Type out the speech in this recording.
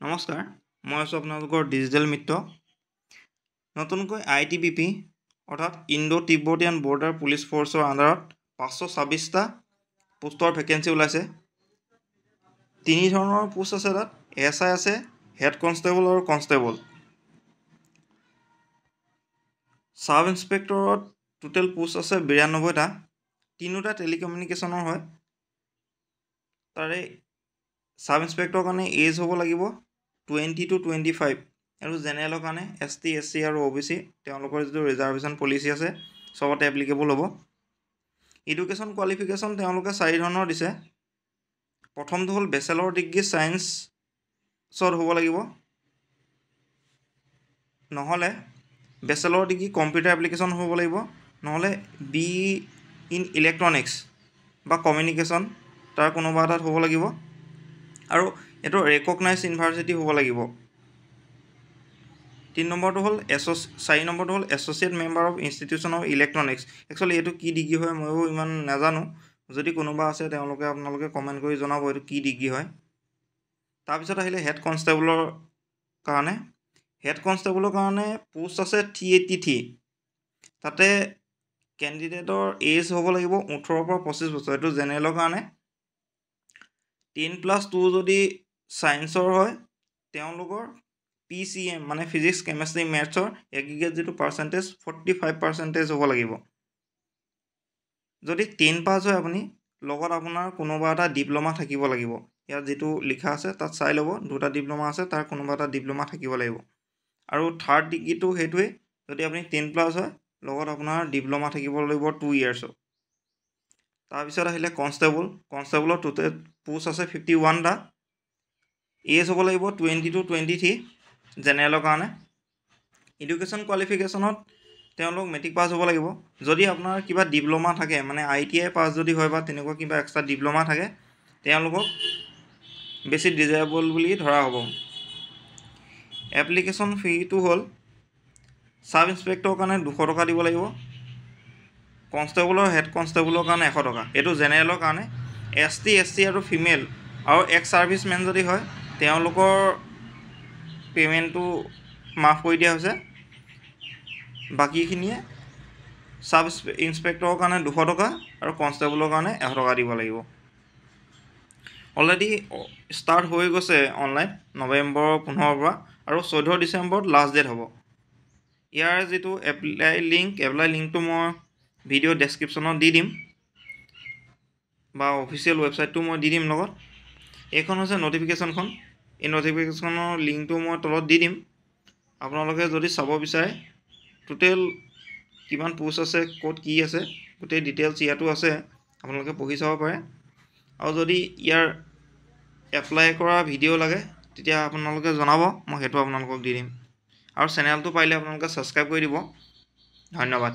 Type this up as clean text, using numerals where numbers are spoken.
নমস্কাৰ, মই আছোঁ আপোনালোকৰ ডিজিটেল মিত্ৰ। নতুনকৈ ITBP অৰ্থাৎ ইণ্ডো তিব্বতীয়ান বৰ্ডাৰ পুলিচ ফ'ৰ্চৰ আণ্ডাৰত 526টা পোষ্টৰ ভেকেঞ্চি ওলাইছে। 3 ধৰণৰ পোষ্ট আছে তাত। SI আছে, হেড কনষ্টেবল আৰু কনষ্টেবল। ছাব ইন্সপেক্টৰত টোটেল পোষ্ট আছে 92টা। 3টা টেলিকমিউনিকেশ্যনৰ হয়। তাৰে ছাব ইন্সপেক্টৰৰ কাৰণে এজ হ'ব লাগিব 20 to 25 আৰু জেনেৰেলৰ কাৰণে ST, SC আৰু OBC তেওঁলোকৰ যিটো ৰিজাৰ্ভেশ্যন পলিচি আছে চবতে এপ্লিকেবল হ'ব। এডুকেশ্যন কোৱালিফিকেশ্যন তেওঁলোকে 4 ধৰণৰ দিছে। প্ৰথমটো হ'ল বেচেলৰ ডিগ্ৰী ছায়েন্সত হ'ব লাগিব, নহ'লে বেচেলৰ ডিগ্ৰী কম্পিউটাৰ এপ্লিকেশ্যন হ'ব লাগিব, নহ'লে BE ইন ইলেক্ট্ৰনিক্স বা কমিউনিকেশ্যন তাৰ কোনোবা এটাত হ'ব লাগিব, আৰু এইটো ৰেকগনাইজ ইউনিভাৰ্চিটি হ'ব লাগিব। 3 নম্বৰটো হ'ল 4 নম্বৰটো হ'ল associate member of institution of electronics. Actually এইটো কি ডিগ্ৰী হয় ময়ো ইমান নাজানো, যদি কোনোবা আছে আপোনালোকে কমেণ্ট কৰি জনাব এইটো কি ডিগ্ৰী হয়। তাৰপিছত আহিলে হেড কনষ্টেবলৰ কাৰণে। হেড কনষ্টেবলৰ কাৰণে পোষ্ট আছে 383। তাতে কেণ্ডিডেটৰ এজ হ'ব লাগিব 18 পৰা 25 বছৰ। এইটো জেনেৰেলৰ কাৰণে। 10+2 যদি ছায়েন্সৰ হয় তেওঁলোকৰ PCM মানে ফিজিক্স, কেমেষ্ট্ৰি, মেথছৰ এগ্ৰিগেট যিটো পাৰ্চেণ্টেজ 45% হ'ব লাগিব। যদি 10 পাছ হয় আপুনি লগত আপোনাৰ কোনোবা এটা ডিপ্ল'মা থাকিব লাগিব। ইয়াত যিটো লিখা আছে তাত চাই ল'ব, 2টা ডিপ্ল'মা আছে, তাৰ কোনোবা এটা ডিপ্ল'মা থাকিব লাগিব। আৰু থাৰ্ড ডিগ্ৰীটো সেইটোৱেই, যদি আপুনি 10+ হয় লগত আপোনাৰ ডিপ্ল'মা থাকিব লাগিব 2 ইয়াৰ্ছৰ। তাৰপিছত আহিলে কনষ্টেবলৰ টোটেল পোষ্ট আছে 51টা। এজ হ'ব লাগিব 20 to 23 জেনেৰেলৰ কাৰণে। এডুকেশ্যন কোৱালিফিকেশ্যনত তেওঁলোক মেট্ৰিক পাছ হ'ব লাগিব। যদি আপোনাৰ কিবা ডিপ্ল'মা থাকে মানে ITI পাছ যদি হয় বা তেনেকুৱা কিবা এক্সট্ৰা ডিপ্ল'মা থাকে তেওঁলোকক বেছি ডিজায়াবল বুলি ধৰা হ'ব। এপ্লিকেশ্যন ফিটো হ'ল ছাব ইন্সপেক্টৰৰ কাৰণে 200 টকা দিব লাগিব, কনষ্টেবলৰ হেড কনষ্টেবলৰ কাৰণে 100 টকা। এইটো জেনেৰেলৰ কাৰণে। ST, SC আৰু ফিমেল আৰু এক্স ছাৰ্ভিচমেন যদি হয় তেওঁলোকৰ পে'মেণ্টটো মাফ কৰি দিয়া হৈছে। বাকীখিনিয়ে ছাব ইন্সপেক্টৰৰ কাৰণে 200 টকা আৰু কনষ্টেবলৰ কাৰণে 100 টকা দিব লাগিব। অলৰেডি ষ্টাৰ্ট হৈ গৈছে অনলাইন নৱেম্বৰৰ 15 পৰা, আৰু 14 ডিচেম্বৰত লাষ্ট ডেট হ'ব। ইয়াৰ যিটো এপ্লাই লিংকটো মই ভিডিঅ' ডেছক্ৰিপশ্যনত দি দিম, বা অফিচিয়েল ৱেবছাইটটো মই দি দিম লগত। এইখন হৈছে ন'টিফিকেশ্যনখন। এই ন'টিফিকেশ্যনৰ লিংকটো মই তলত দি দিম। আপোনালোকে যদি চাব বিচাৰে টোটেল কিমান পোষ্ট আছে, ক'ত কি আছে, গোটেই ডিটেইলছ ইয়াতো আছে, আপোনালোকে পঢ়ি চাব পাৰে। আৰু যদি ইয়াৰ এপ্লাই কৰা ভিডিঅ' লাগে তেতিয়া আপোনালোকে জনাব, মই সেইটো আপোনালোকক দি দিম। আৰু চেনেলটো পাৰিলে আপোনালোকে ছাবস্ক্ৰাইব কৰি দিব। ধন্যবাদ।